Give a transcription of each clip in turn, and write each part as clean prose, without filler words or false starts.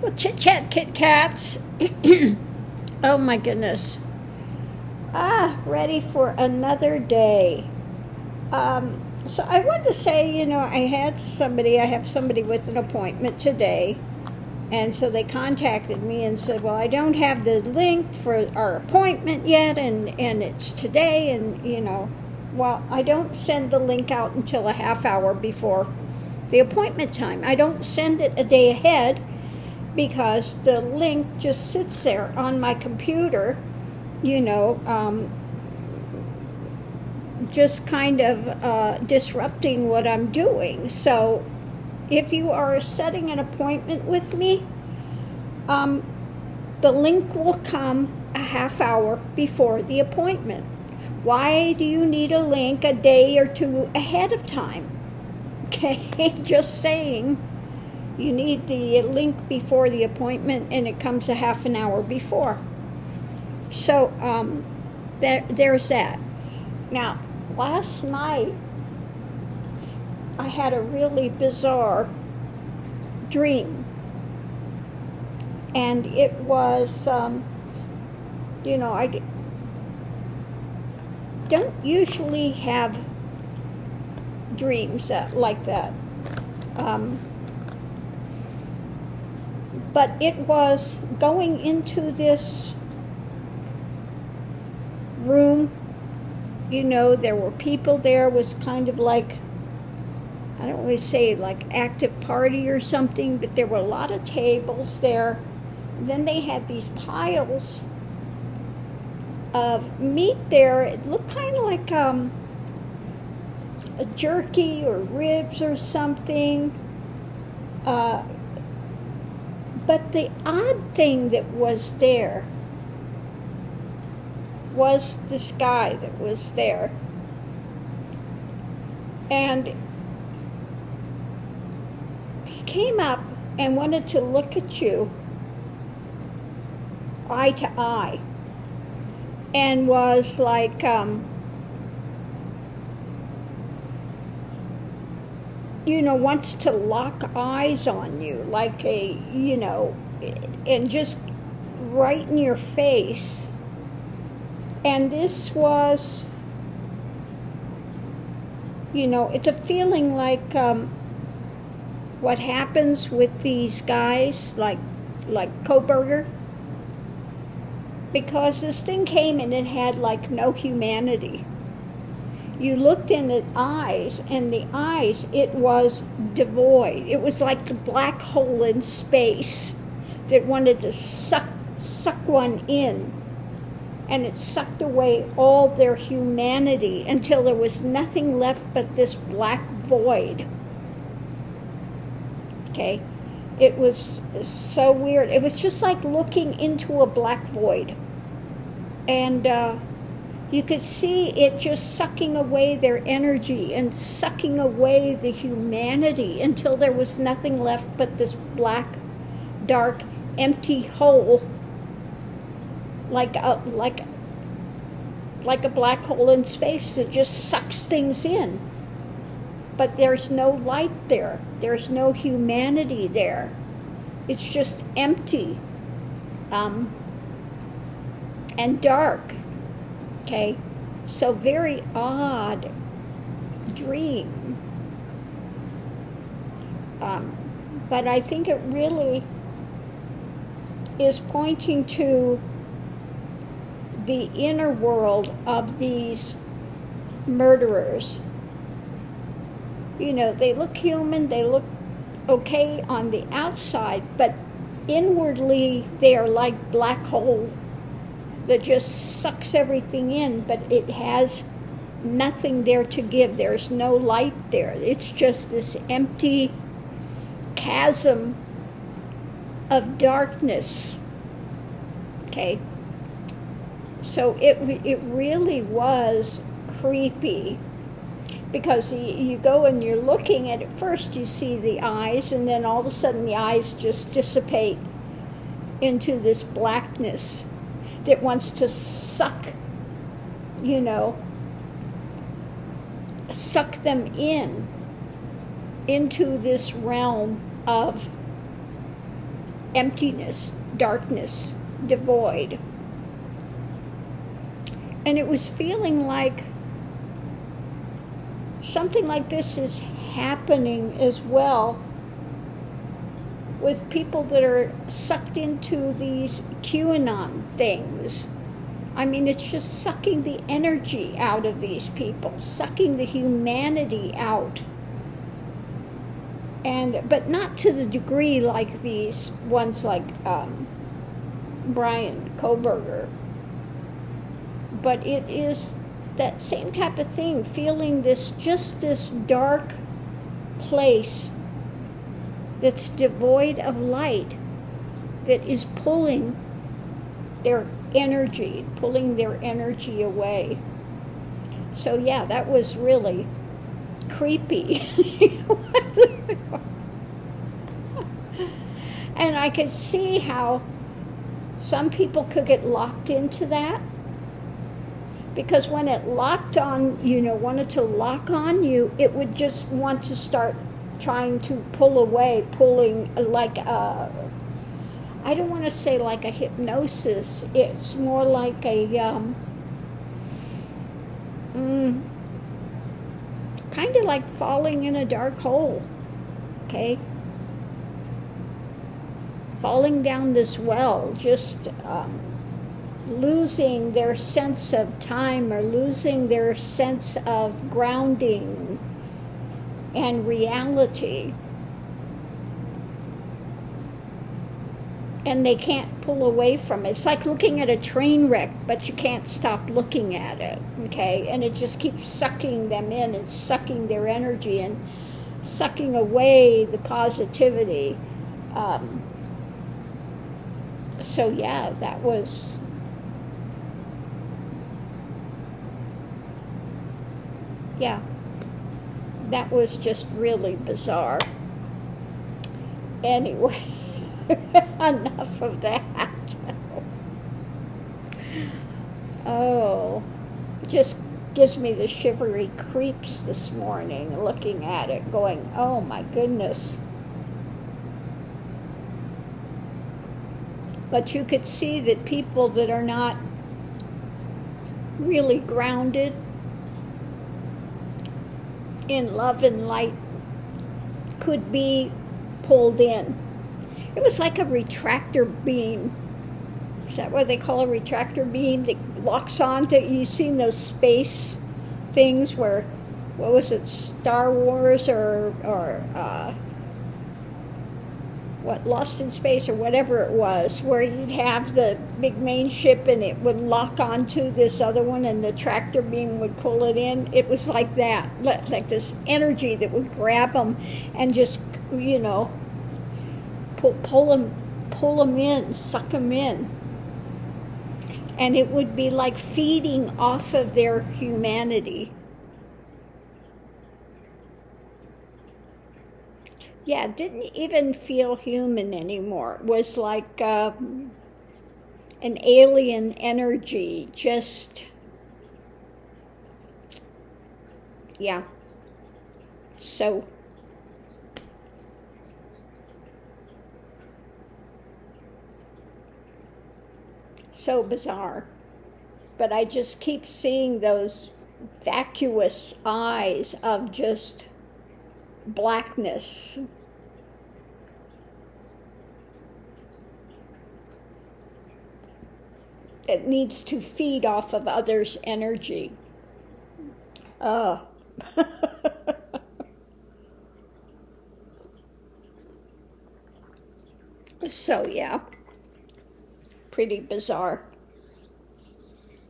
Well, chit chat, Kit Kats. Oh my goodness. Ready for another day. So I wanted to say, I have somebody with an appointment today. And so they contacted me and said, well, I don't have the link for our appointment yet, and it's today, and, well, I don't send the link out until a half hour before the appointment time. I don't send it a day ahead because the link just sits there on my computer, just kind of disrupting what I'm doing. So if you are setting an appointment with me, the link will come a half hour before the appointment. Why do you need a link a day or two ahead of time? Okay, just saying. You need the link before the appointment, and it comes a half an hour before. So there's that. Now, last night, I had a really bizarre dream. And it was, I don't usually have dreams like that. But it was going into this room. There were people there. It was kind of like, I don't always say like active party or something, but there were a lot of tables there. And then they had these piles of meat there. It looked kind of like a jerky or ribs or something. But the odd thing that was there was this guy that was there. And he came up and wanted to look at you eye to eye, and was like, wants to lock eyes on you, like and just right in your face. And this was, it's a feeling like what happens with these guys, like Koberger, because this thing came and it had like no humanity. You looked in the eyes, and the eyes, it was devoid. It was like a black hole in space that wanted to suck one in. And it sucked away all their humanity until there was nothing left but this black void. Okay? It was so weird. It was just like looking into a black void. And you could see it just sucking away their energy and sucking away the humanity until there was nothing left but this black, dark, empty hole, like a black hole in space that just sucks things in. But there's no light there. There's no humanity there. It's just empty and dark. Okay, so very odd dream. But I think it really is pointing to the inner world of these murderers. They look human, they look okay on the outside, but inwardly they are like black hole that just sucks everything in, but it has nothing there to give. There's no light there. It's just this empty chasm of darkness. Okay? So it really was creepy, because you go and you're looking at it. First you see the eyes, and then all of a sudden the eyes just dissipate into this blackness that wants to suck, suck them into this realm of emptiness, darkness, devoid. And it was feeling like something like this is happening as well with people that are sucked into these QAnon things. I mean, it's just sucking the energy out of these people, sucking the humanity out. But not to the degree like these ones like Brian Koberger. But it is that same type of thing, feeling this dark place that's devoid of light, that is pulling their energy away. So yeah, that was really creepy. And I could see how some people could get locked into that, because when it locked on, wanted to lock on you, it would just want to start trying to pull away, pulling like I don't want to say like a hypnosis. It's more like a kind of like falling in a dark hole, okay? Falling down this well, just losing their sense of time or losing their sense of grounding and reality. And they can't pull away from it. It's like looking at a train wreck, but you can't stop looking at it, okay? And it just keeps sucking them in and sucking their energy and sucking away the positivity. So yeah, that was... yeah, that was just really bizarre. Anyway, enough of that. Oh, it just gives me the shivery creeps this morning looking at it, going, oh my goodness. But you could see that people that are not really grounded in love and light could be pulled in. It was like a retractor beam. Is that what they call a retractor beam that locks onto? You've seen those space things where, what was it, Star Wars or what, Lost in Space or whatever it was, where you'd have the big main ship and it would lock onto this other one and the tractor beam would pull it in. It was like that, like this energy that would grab them and just, pull them in, suck them in. And it would be like feeding off of their humanity. Yeah, it didn't even feel human anymore. It was like an alien energy, just, yeah. So bizarre. But I just keep seeing those vacuous eyes of just blackness. It needs to feed off of others' energy. So yeah, pretty bizarre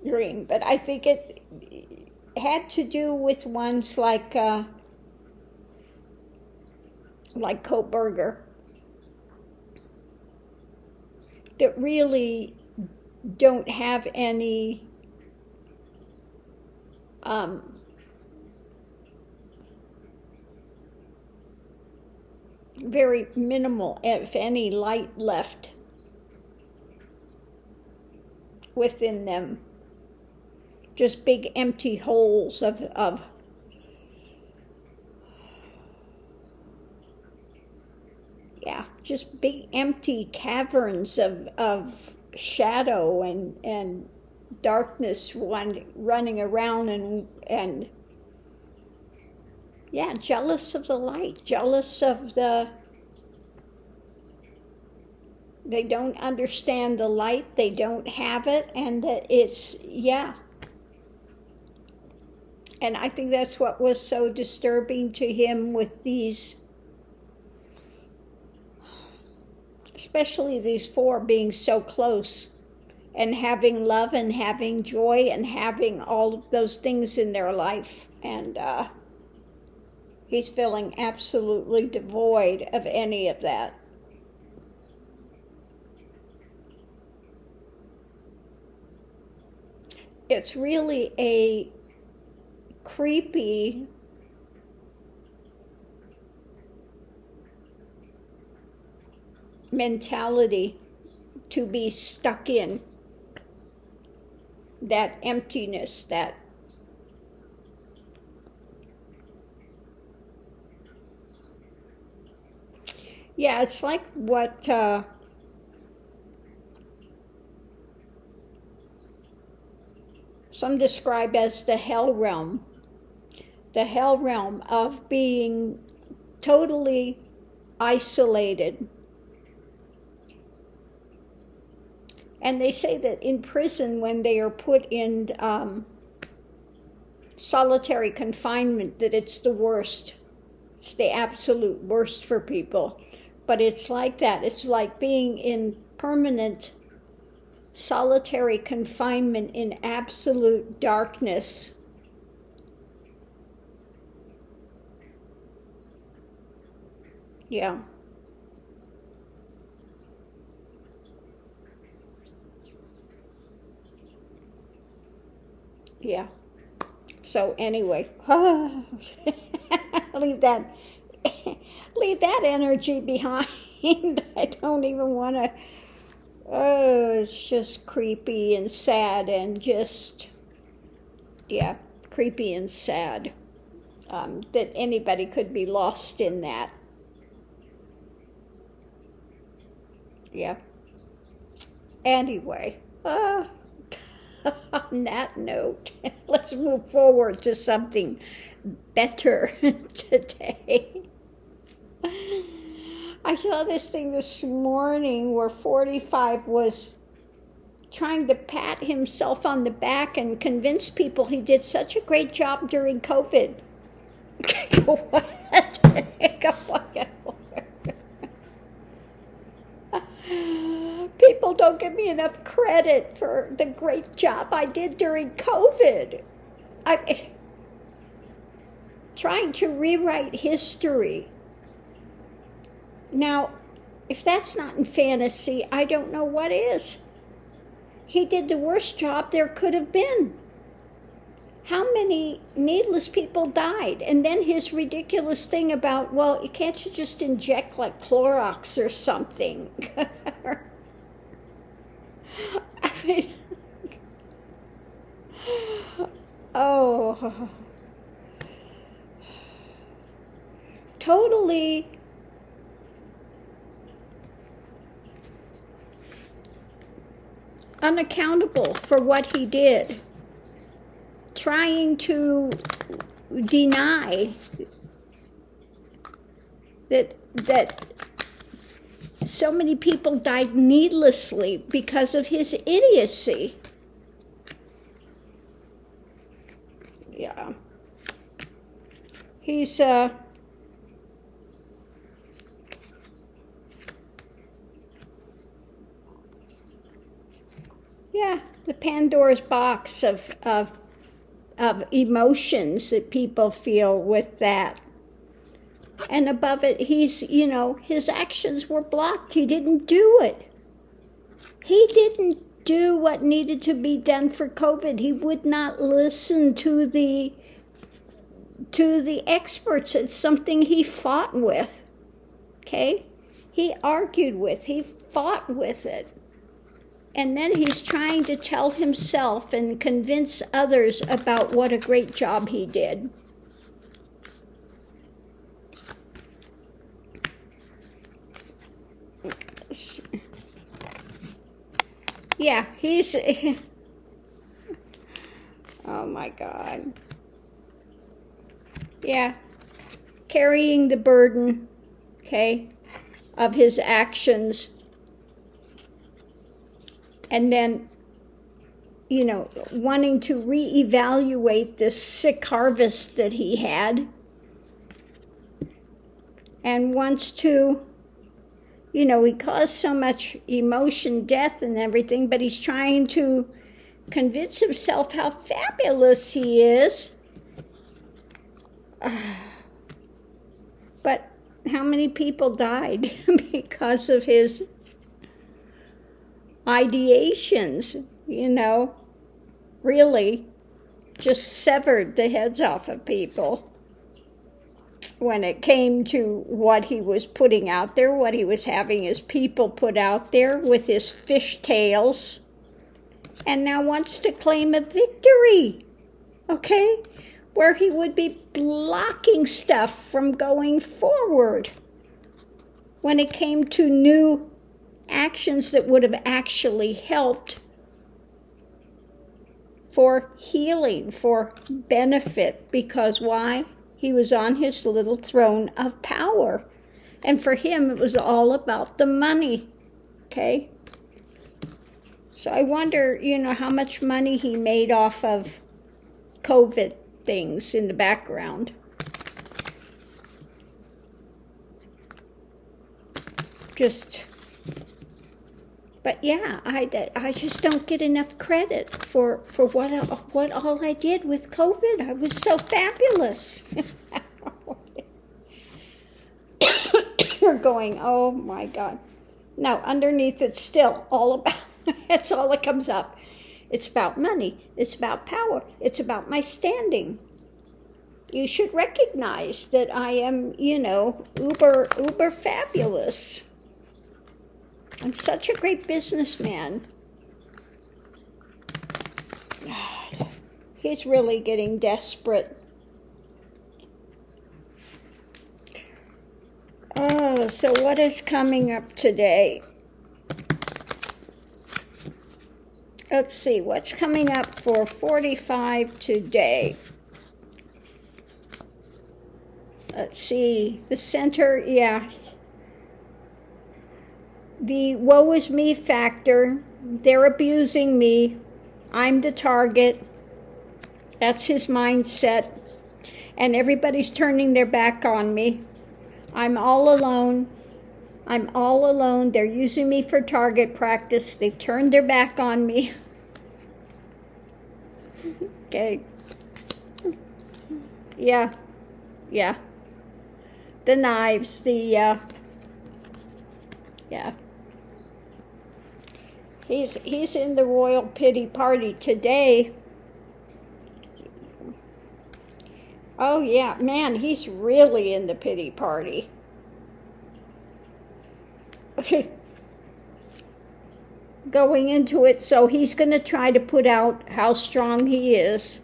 dream. But I think it had to do with ones like Koberger that really don't have any very minimal, if any, light left within them. Just big empty holes of yeah, just big empty caverns of shadow and darkness running around and yeah, jealous of the light, jealous of they don't understand the light, they don't have it, and that it's, yeah. And I think that's what was so disturbing to him with these, especially these four being so close and having love and having joy and having all of those things in their life. And he's feeling absolutely devoid of any of that. It's really a creepy mentality to be stuck in, that emptiness, that yeah, it's like what some describe as the hell realm of being totally isolated. And they say that in prison, when they are put in solitary confinement, that it's the worst. It's the absolute worst for people. But it's like that. It's like being in permanent solitary confinement in absolute darkness. Yeah. Yeah. So anyway, leave that energy behind. I don't even want to. Oh, it's just creepy and sad and just, yeah, creepy and sad that anybody could be lost in that. Yeah. Anyway, on that note, let's move forward to something better today. I saw this thing this morning where 45 was trying to pat himself on the back and convince people he did such a great job during COVID. What? People don't give me enough credit for the great job I did during COVID. I'm trying to rewrite history. Now, if that's not in fantasy, I don't know what is. He did the worst job there could have been. How many needless people died? And then his ridiculous thing about, well, can't you just inject like Clorox or something? I mean, oh, totally unaccountable for what he did, trying to deny that so many people died needlessly because of his idiocy. Yeah. He's yeah, the Pandora's box of emotions that people feel with that. And above it, he's, you know, his actions were blocked. He didn't do it. He didn't do what needed to be done for COVID. He would not listen to the experts. It's something he fought with. Okay? He argued with, he fought with it. And then he's trying to tell himself and convince others about what a great job he did. Yeah, he's, oh my God. Yeah, carrying the burden, okay, of his actions. And then, you know, wanting to reevaluate this sick harvest that he had. And wants to, you know, he caused so much emotion, death, and everything, but he's trying to convince himself how fabulous he is. But how many people died because of his ideations, you know? Really just severed the heads off of people when it came to what he was putting out there, what he was having his people put out there with his fishtails, and now wants to claim a victory, okay, where he would be blocking stuff from going forward when it came to new actions that would have actually helped for healing, for benefit, because why? He was on his little throne of power. And for him, it was all about the money, okay? So I wonder, you know, how much money he made off of COVID things in the background. But yeah, I just don't get enough credit for what all I did with COVID. I was so fabulous. You're going, oh my God. Now, underneath it's still all about, that's all that comes up. It's about money. It's about power. It's about my standing. You should recognize that I am, you know, uber fabulous. I'm such a great businessman. God, he's really getting desperate. Oh, so what is coming up today? Let's see, what's coming up for 45 today? Let's see, the center, yeah. The woe is me factor, they're abusing me, I'm the target, that's his mindset, and everybody's turning their back on me. I'm all alone, they're using me for target practice, they've turned their back on me. Okay, yeah, the knives, yeah. He's in the royal pity party today. Oh yeah, man, he's really in the pity party. Going into it, so he's going to try to put out how strong he is.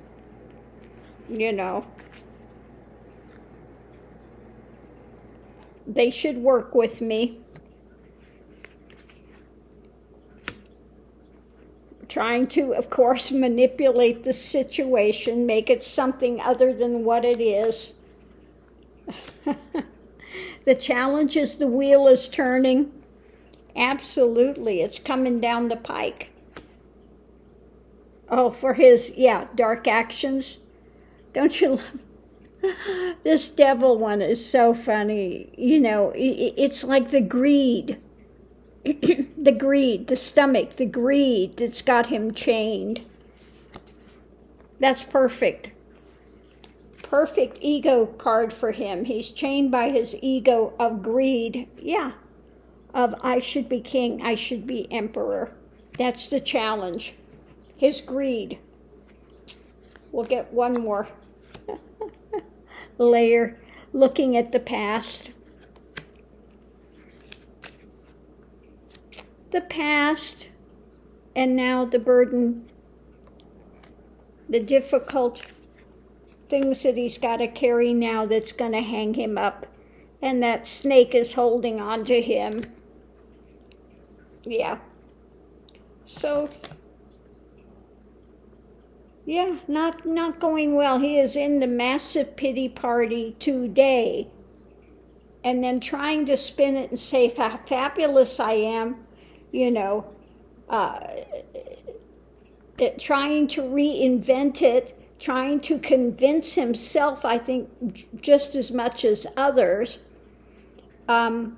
You know. They should work with me. Trying to, of course, manipulate the situation, make it something other than what it is. The challenge is the wheel is turning. Absolutely, it's coming down the pike. Oh, for his, yeah, dark actions. Don't you love? This devil one is so funny. You know, it's like the greed. The greed, the stomach, the greed that's got him chained. That's perfect. Perfect ego card for him. He's chained by his ego of greed. Yeah. Of I should be king, I should be emperor. That's the challenge. His greed. We'll get one more layer looking at the past. The past, and now the burden, the difficult things that he's got to carry now that's going to hang him up, and that snake is holding on to him. Yeah. So, yeah, not going well. He is in the massive pity party today. And then trying to spin it and say how fabulous I am, you know, trying to reinvent it, trying to convince himself, I think, just as much as others. Yeah.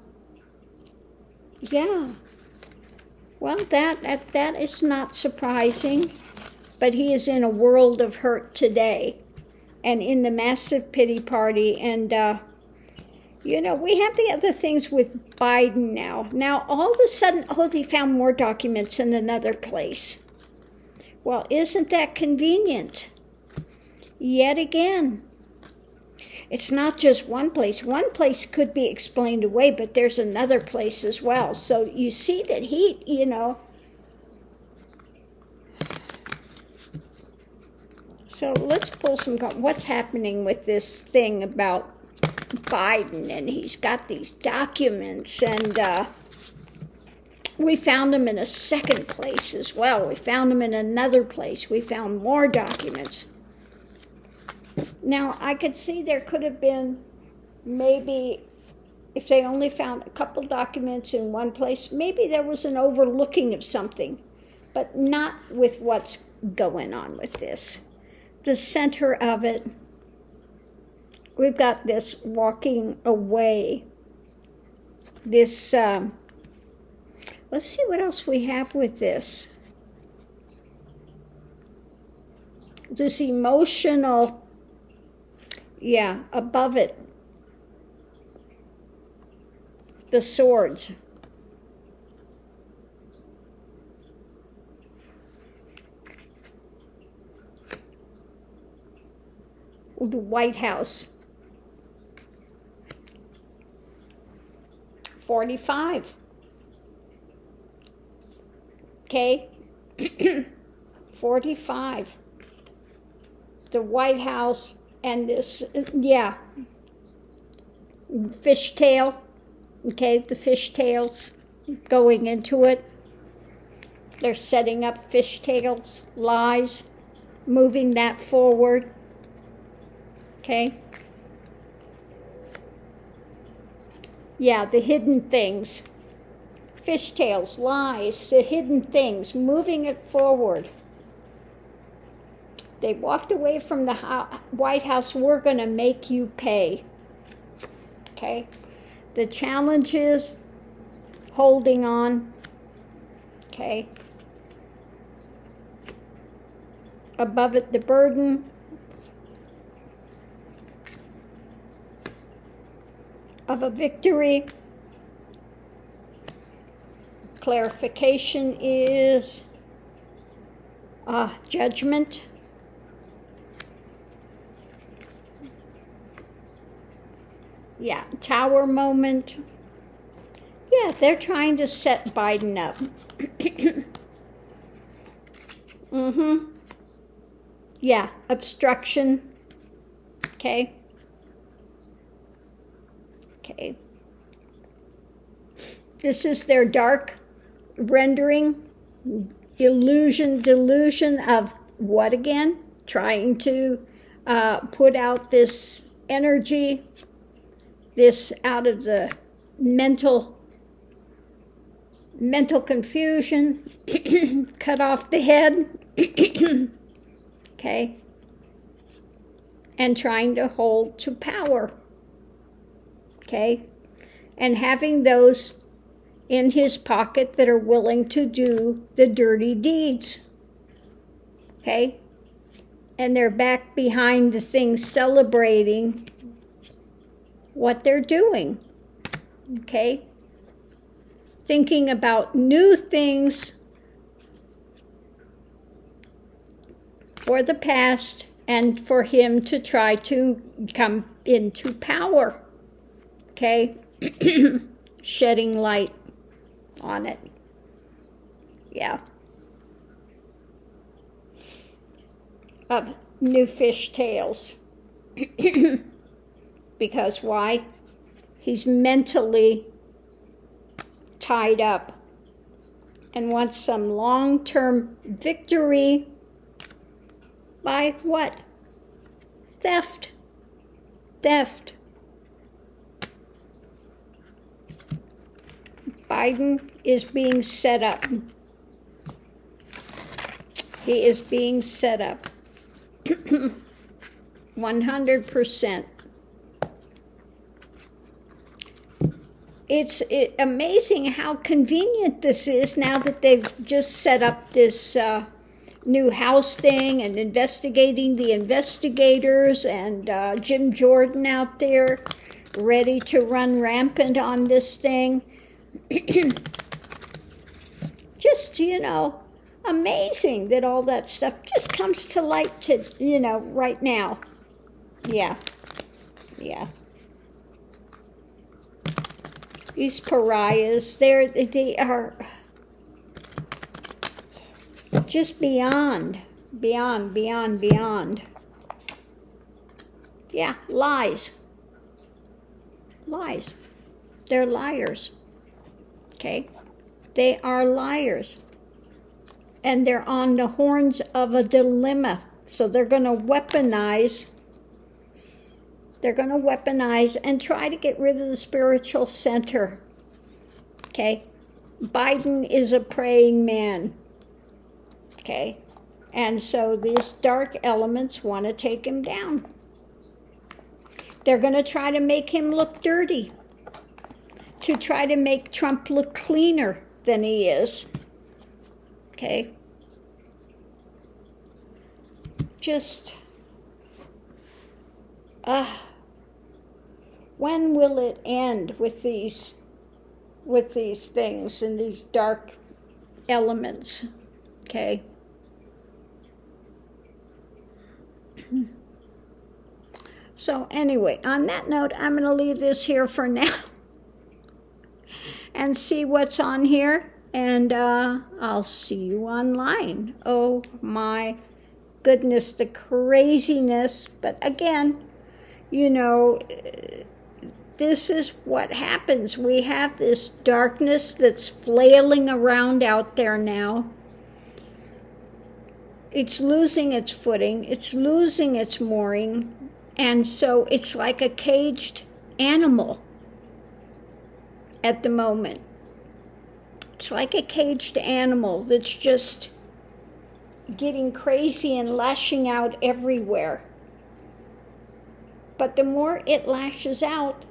Well, that is not surprising, but he is in a world of hurt today and in the massive pity party. And, you know, we have the other things with Biden now. Now, all of a sudden, oh, they found more documents in another place. Well, isn't that convenient? Yet again. It's not just one place. One place could be explained away, but there's another place as well. So you see that he, you know. So let's pull some, what's happening with this thing about Biden, and he's got these documents, and we found them in a second place as well. We found them in another place. We found more documents. Now, I could see there could have been maybe, if they only found a couple documents in one place, maybe there was an overlooking of something, but not with what's going on with this. The center of it, we've got this walking away. This, let's see what else we have with this. This emotional, yeah, above it, the swords. The White House. 45. Okay? 45. The White House and this, yeah, fishtail. Okay, the fishtails going into it. They're setting up fishtails, lies, moving that forward. Okay? Yeah, the hidden things. Fishtails, lies, the hidden things, moving it forward. They walked away from the White House. We're going to make you pay. Okay? The challenge is holding on. Okay? Above it, the burden. Of a victory. Clarification is judgment. Yeah, tower moment. Yeah, they're trying to set Biden up. Yeah, obstruction. Okay. Okay. This is their dark rendering, illusion, delusion of what again? Trying to put out this energy, this out of the mental confusion, cut off the head, okay, and trying to hold to power, okay, and having those in his pocket that are willing to do the dirty deeds, okay, and they're back behind the things celebrating what they're doing, okay, thinking about new things for the past and for him to try to come into power, okay, shedding light on it, yeah, of new fish tails. Because why? He's mentally tied up and wants some long-term victory by what? Theft. Theft. Biden is being set up. He is being set up. 100%. It's amazing how convenient this is now that they've just set up this new House thing and investigating the investigators, and Jim Jordan out there ready to run rampant on this thing. Just, you know, amazing that all that stuff just comes to light to, you know, right now. Yeah. Yeah. These pariahs, they are just beyond. Yeah, lies. Lies. They're liars. Okay? They are liars. And they're on the horns of a dilemma. So they're going to weaponize. They're going to weaponize and try to get rid of the spiritual center. Okay? Biden is a praying man. Okay? And so these dark elements want to take him down. They're going to try to make him look dirty. To try to make Trump look cleaner than he is. Okay? Just, when will it end with these things and these dark elements? Okay? So anyway, on that note, I'm going to leave this here for now and see what's on here, and I'll see you online. Oh my goodness, the craziness. But again, you know, this is what happens. We have this darkness that's flailing around out there now. It's losing its footing. It's losing its mooring. And so it's like a caged animal at the moment. It's like a caged animal that's just getting crazy and lashing out everywhere. But the more it lashes out,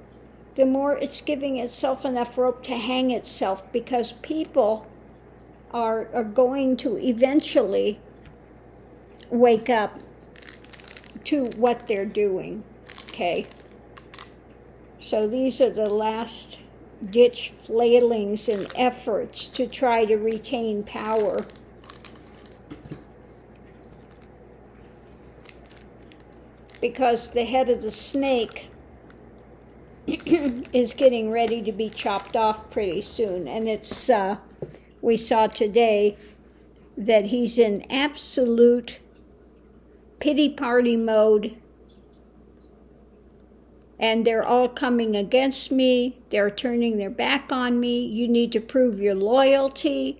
the more it's giving itself enough rope to hang itself, because people are going to eventually wake up to what they're doing. Okay? So these are the last ditch flailings and efforts to try to retain power. Because the head of the snake is getting ready to be chopped off pretty soon. And it's, we saw today that he's in absolute pity party mode. And they're all coming against me. They're turning their back on me. You need to prove your loyalty.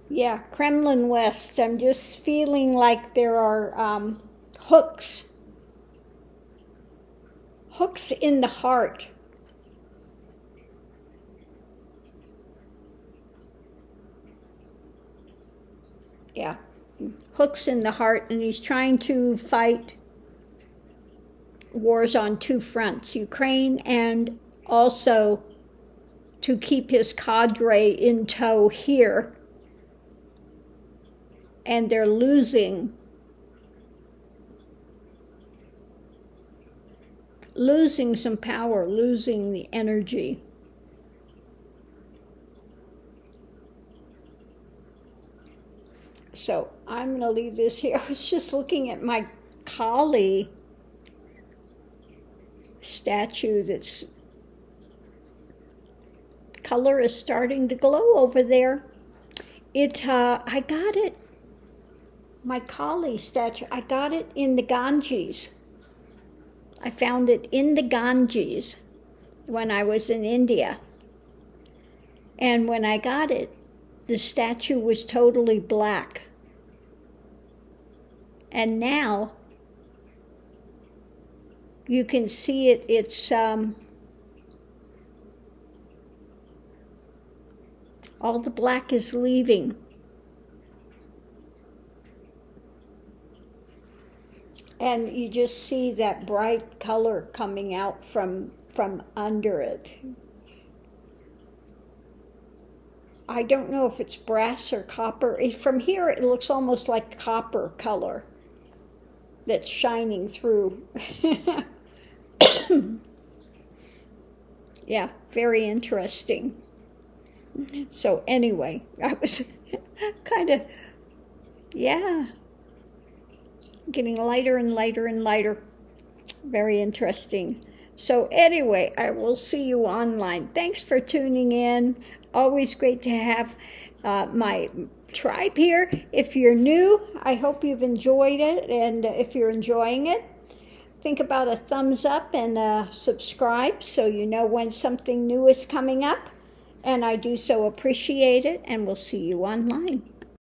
Yeah, Kremlin West. I'm just feeling like there are hooks. Hooks in the heart. Yeah, hooks in the heart, and he's trying to fight wars on two fronts, Ukraine and also to keep his cadre in tow here. And they're losing some power, losing the energy. So I'm going to leave this here. I was just looking at my Kali statue. That's color is starting to glow over there. I got it my Kali statue. I got it in the Ganges. I found it in the Ganges when I was in India. And when I got it, the statue was totally black. And now you can see it. It's all the black is leaving. And you just see that bright color coming out from under it. I don't know if it's brass or copper. From here, it looks almost like copper color that's shining through. Yeah, very interesting. So anyway, I was kind of, yeah, getting lighter and lighter and lighter. Very interesting. So anyway, I will see you online. Thanks for tuning in. Always great to have my tribe here. If you're new, I hope you've enjoyed it. And if you're enjoying it, think about a thumbs up and subscribe so you know when something new is coming up. And I do so appreciate it, and we'll see you online.